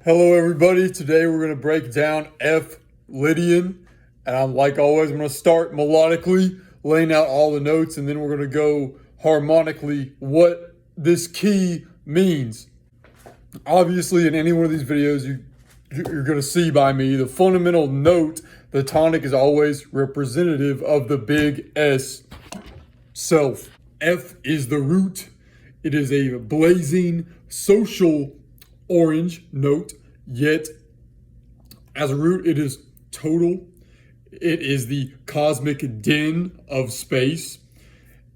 Hello everybody, today we're going to break down F Lydian, and like always I'm going to start melodically, laying out all the notes, and then we're going to go harmonically what this key means. Obviously in any one of these videos you're going to see by me, the fundamental note, the tonic is always representative of the big S self. F is the root. It is a blazing social orange note, yet as a root it is total. It is the cosmic din of space,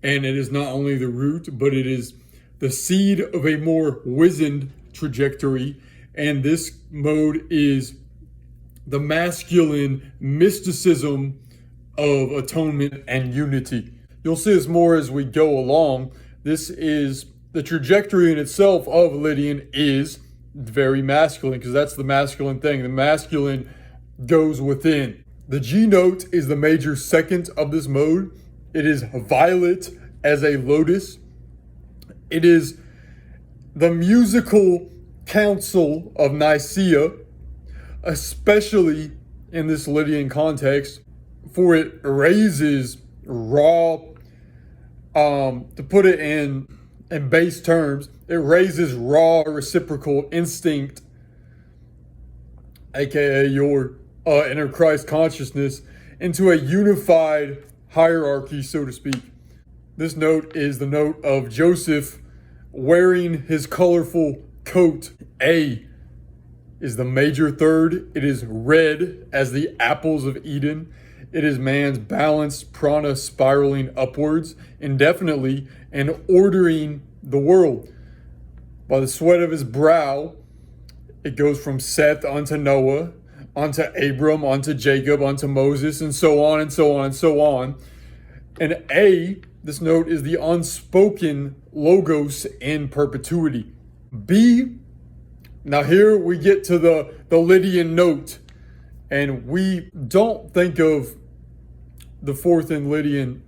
and it is not only the root, but it is the seed of a more wizened trajectory, and this mode is the masculine mysticism of atonement and unity. You'll see this more as we go along. This is the trajectory in itself of Lydian is very masculine, because that's the masculine thing. The masculine goes within. The G note is the major second of this mode. It is violet as a lotus. It is the musical council of Nicaea, especially in this Lydian context, for it raises raw, to put it in base terms, it raises raw reciprocal instinct, aka your inner Christ consciousness, into a unified hierarchy, so to speak. This note is the note of Joseph wearing his colorful coat. A is the major third. It is red as the apples of Eden. It is man's balanced prana spiraling upwards indefinitely and ordering the world. By the sweat of his brow, it goes from Seth unto Noah, unto Abram, unto Jacob, unto Moses, and so on and so on and so on. And A, this note is the unspoken logos in perpetuity. B, now here we get to the Lydian note, and we don't think of the fourth in Lydian.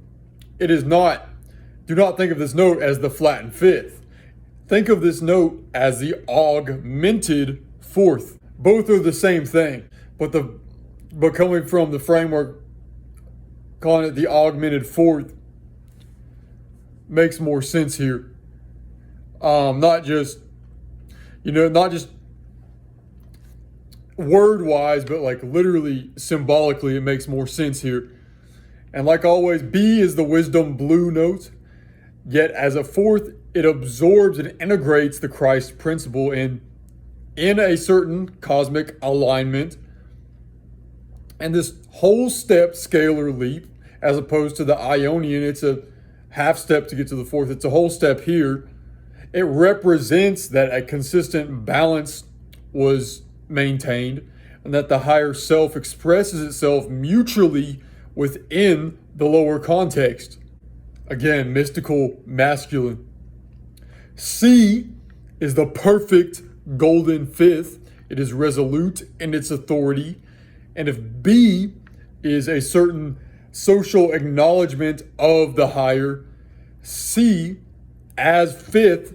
Do not think of this note as the flattened fifth. Think of this note as the augmented fourth. Both are the same thing, but coming from the framework, calling it the augmented fourth makes more sense here. Not just word wise, but like literally symbolically, it makes more sense here. And like always, B is the wisdom blue note. Yet as a fourth, it absorbs and integrates the Christ principle in a certain cosmic alignment. And this whole step scalar leap, as opposed to the Ionian, it's a half step to get to the fourth. It's a whole step here. It represents that a consistent balance was maintained, and that the higher self expresses itself mutually within the lower context. Again, mystical masculine. C is the perfect golden fifth. It is resolute in its authority. And if B is a certain social acknowledgement of the higher, C as fifth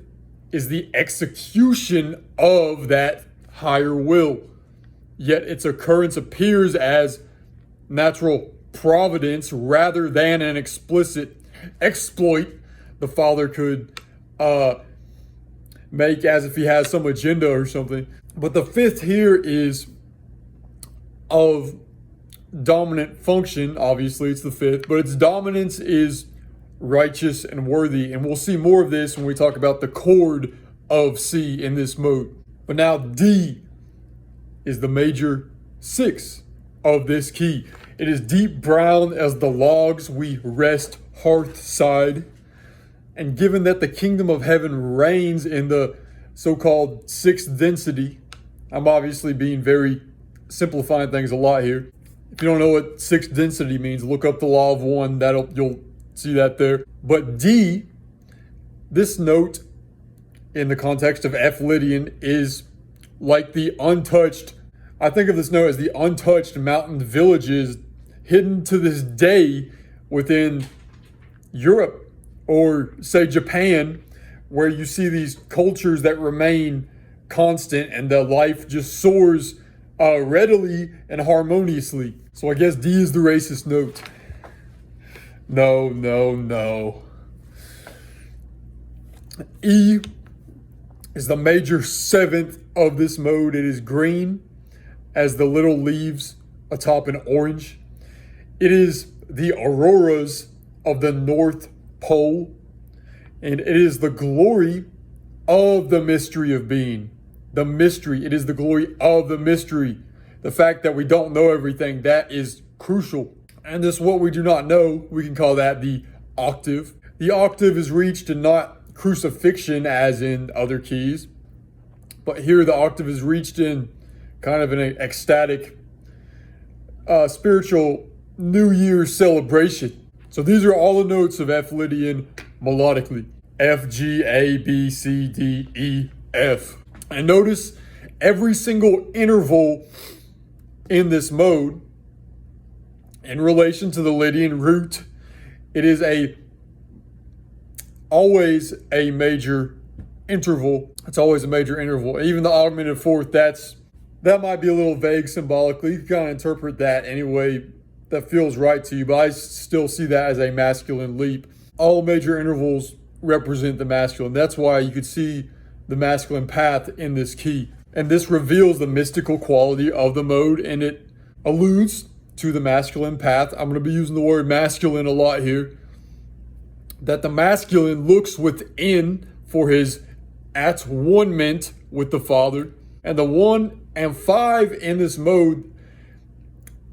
is the execution of that higher will. Yet its occurrence appears as natural providence rather than an explicit exploit the Father could make as if he has some agenda or something. But the fifth here is of dominant function. Obviously it's the fifth, but its dominance is righteous and worthy, and we'll see more of this when we talk about the chord of C in this mode. But now D is the major six of this key. It is deep brown as the logs we rest hearth side. And given that the kingdom of heaven reigns in the so-called sixth density, I'm obviously being very simplifying things a lot here. If you don't know what sixth density means, look up the law of one. You'll see that there. But D, this note in the context of F Lydian is like the untouched. I think of this note as the untouched mountain villages hidden to this day within Europe, or say Japan, where you see these cultures that remain constant and the life just soars readily and harmoniously. So I guess D is the racist note. No, no, no. E is the major seventh of this mode. It is green as the little leaves atop an orange. It is the auroras of the North Pole, and it is the glory of the mystery of being. The mystery, it is the glory of the mystery. The fact that we don't know everything, that is crucial. And this what we do not know, we can call that the octave. The octave is reached in not crucifixion as in other keys, but here the octave is reached in kind of an ecstatic spiritual New Year's celebration. So these are all the notes of F Lydian melodically. F, G, A, B, C, D, E, F. And notice every single interval in this mode in relation to the Lydian root, it is always a major interval. It's always a major interval. Even the augmented fourth, that might be a little vague symbolically. You can kind of interpret that any way that feels right to you, but I still see that as a masculine leap. All major intervals represent the masculine. That's why you could see the masculine path in this key. And this reveals the mystical quality of the mode, and it alludes to the masculine path. I'm going to be using the word masculine a lot here. That the masculine looks within for his at-one-ment with the Father. And the 1 and 5 in this mode,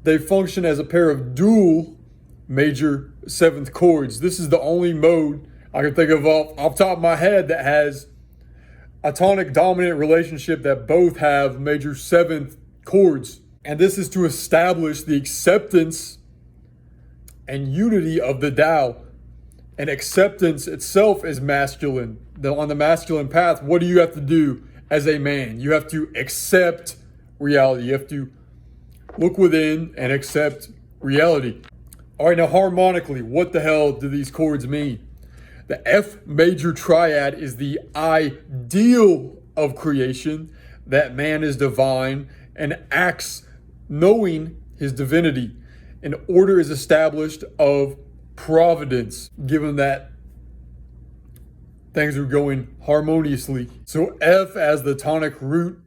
they function as a pair of dual major seventh chords. This is the only mode I can think of off top of my head that has a tonic dominant relationship that both have major seventh chords. And this is to establish the acceptance and unity of the Tao. And acceptance itself is masculine. On the masculine path, what do you have to do as a man? You have to accept reality. You have to look within and accept reality. All right, now harmonically, what the hell do these chords mean? The F major triad is the ideal of creation, that man is divine and acts knowing his divinity. An order is established of providence, given that things are going harmoniously. So F as the tonic root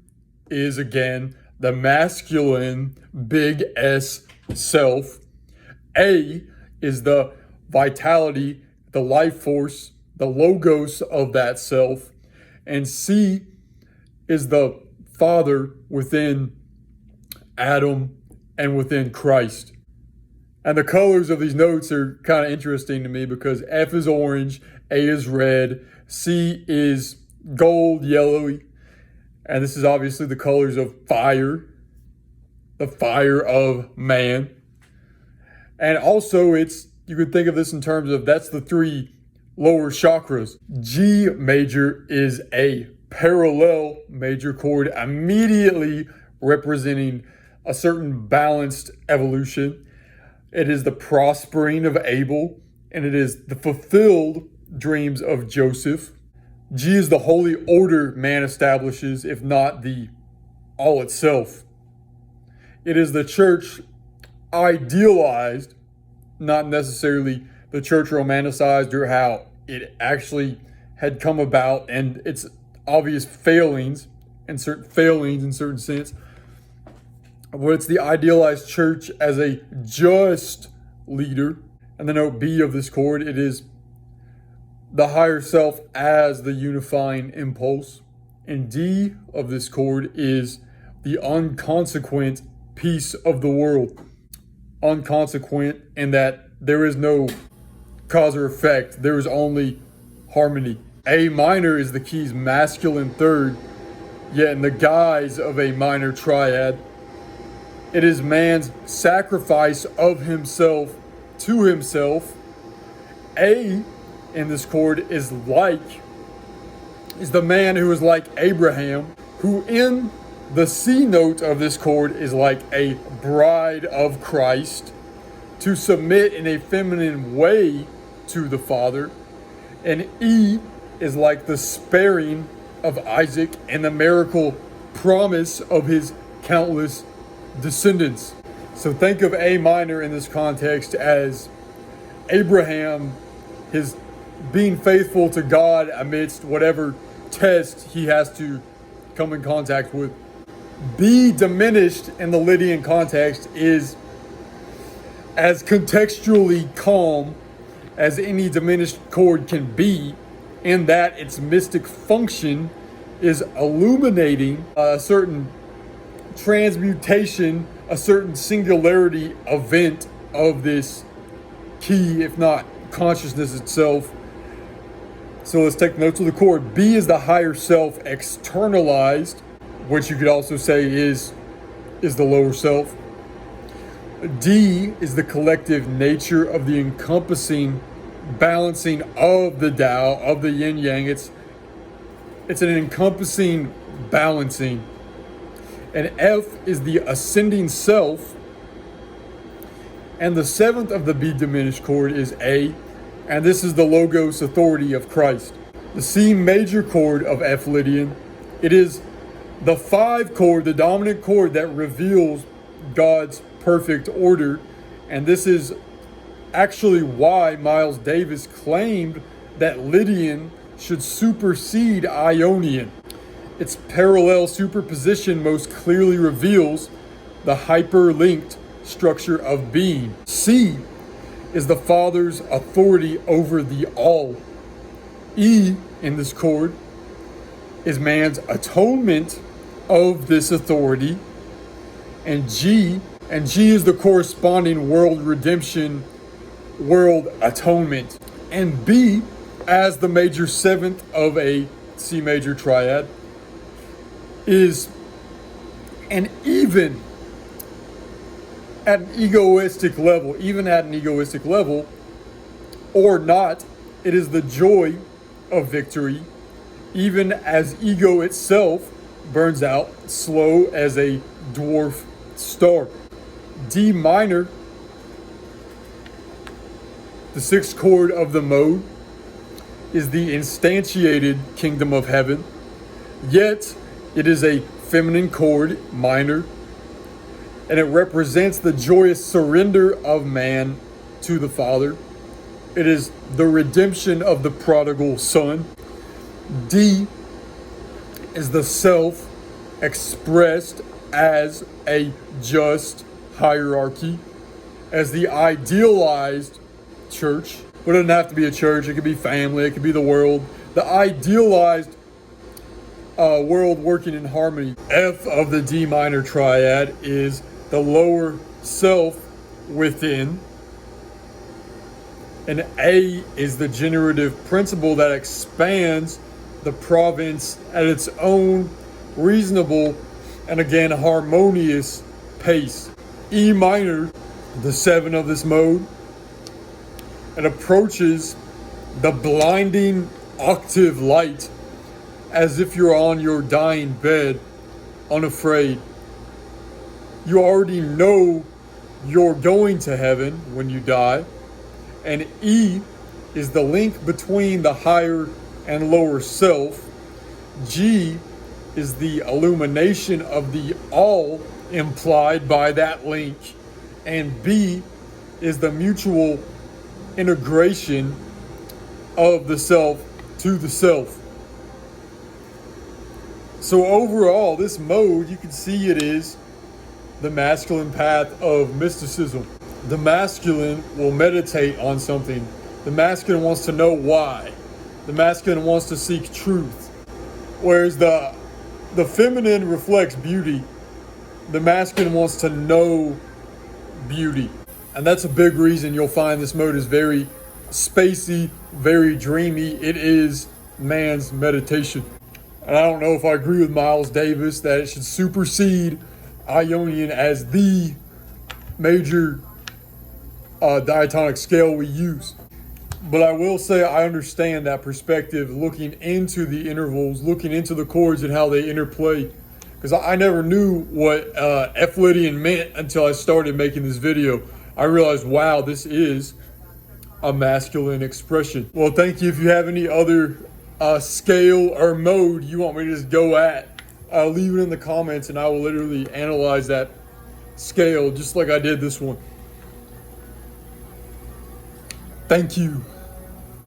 is again the masculine big S self. A is the vitality, the life force, the logos of that self. And C is the Father within Adam and within Christ. And the colors of these notes are kind of interesting to me because F is orange, A is red, C is gold, yellowy. And this is obviously the colors of fire, the fire of man. And also you could think of this in terms of that's the 3 lower chakras. G major is a parallel major chord, immediately representing a certain balanced evolution. It is the prospering of Abel, and it is the fulfilled dreams of Joseph. G is the holy order man establishes, if not the all itself. It is the church idealized, not necessarily the church romanticized or how it actually had come about and its obvious failings in certain sense. But it's the idealized church as a just leader. And the note B of this chord, it is the higher self as the unifying impulse. And D of this chord is the unconsequent peace of the world. Unconsequent in that there is no cause or effect. There is only harmony. A minor is the key's masculine third, yet in the guise of a minor triad. It is man's sacrifice of himself to himself. A in this chord is the man who is like Abraham, who in the C note of this chord is like a bride of Christ, to submit in a feminine way to the Father. And E is like the sparing of Isaac and the miracle promise of his countless descendants. So think of A minor in this context as Abraham, his being faithful to God amidst whatever test he has to come in contact with. B diminished in the Lydian context is as contextually calm as any diminished chord can be, in that its mystic function is illuminating a certain transmutation, a certain singularity event of this key, if not consciousness itself. So let's take notes of the chord. B is the higher self externalized, which you could also say is the lower self. D is the collective nature of the encompassing balancing of the Tao, of the yin yang. It's an encompassing balancing. And F is the ascending self. And the seventh of the B diminished chord is A, and this is the Logos authority of Christ. The C major chord of F Lydian, it is the 5 chord, the dominant chord that reveals God's perfect order. And this is actually why Miles Davis claimed that Lydian should supersede Ionian. Its parallel superposition most clearly reveals the hyperlinked structure of being. C is the Father's authority over the all. E in this chord is man's atonement of this authority. And G is the corresponding world redemption, world atonement. And B, as the major seventh of a C major triad, is an even at an egoistic level, or not, it is the joy of victory, even as ego itself burns out slow as a dwarf star. D minor, the 6th chord of the mode, is the instantiated kingdom of heaven, yet it is a feminine chord, minor, and it represents the joyous surrender of man to the Father. It is the redemption of the prodigal son. D is the self expressed as a just hierarchy, as the idealized church. But it doesn't have to be a church, it could be family, it could be the world. The idealized world working in harmony. F of the D minor triad is the lower self within. And A is the generative principle that expands the province at its own reasonable and again harmonious pace. E minor, the 7 of this mode, it approaches the blinding octave light as if you're on your dying bed, unafraid. You already know you're going to heaven when you die. And E is the link between the higher and lower self. G is the illumination of the all implied by that link. And B is the mutual integration of the self to the self. So overall, this mode, you can see it is the masculine path of mysticism. The masculine will meditate on something. The masculine wants to know why. The masculine wants to seek truth. Whereas the feminine reflects beauty. The masculine wants to know beauty. And that's a big reason you'll find this mode is very spacey, very dreamy. It is man's meditation. And I don't know if I agree with Miles Davis that it should supersede Ionian as the major diatonic scale we use. But I will say I understand that perspective, looking into the intervals, looking into the chords and how they interplay. Because I never knew what F Lydian meant until I started making this video. I realized, wow, this is a masculine expression. Well, thank you. If you have any other scale or mode you want me to just go at. Leave it in the comments and I will literally analyze that scale just like I did this one. Thank you.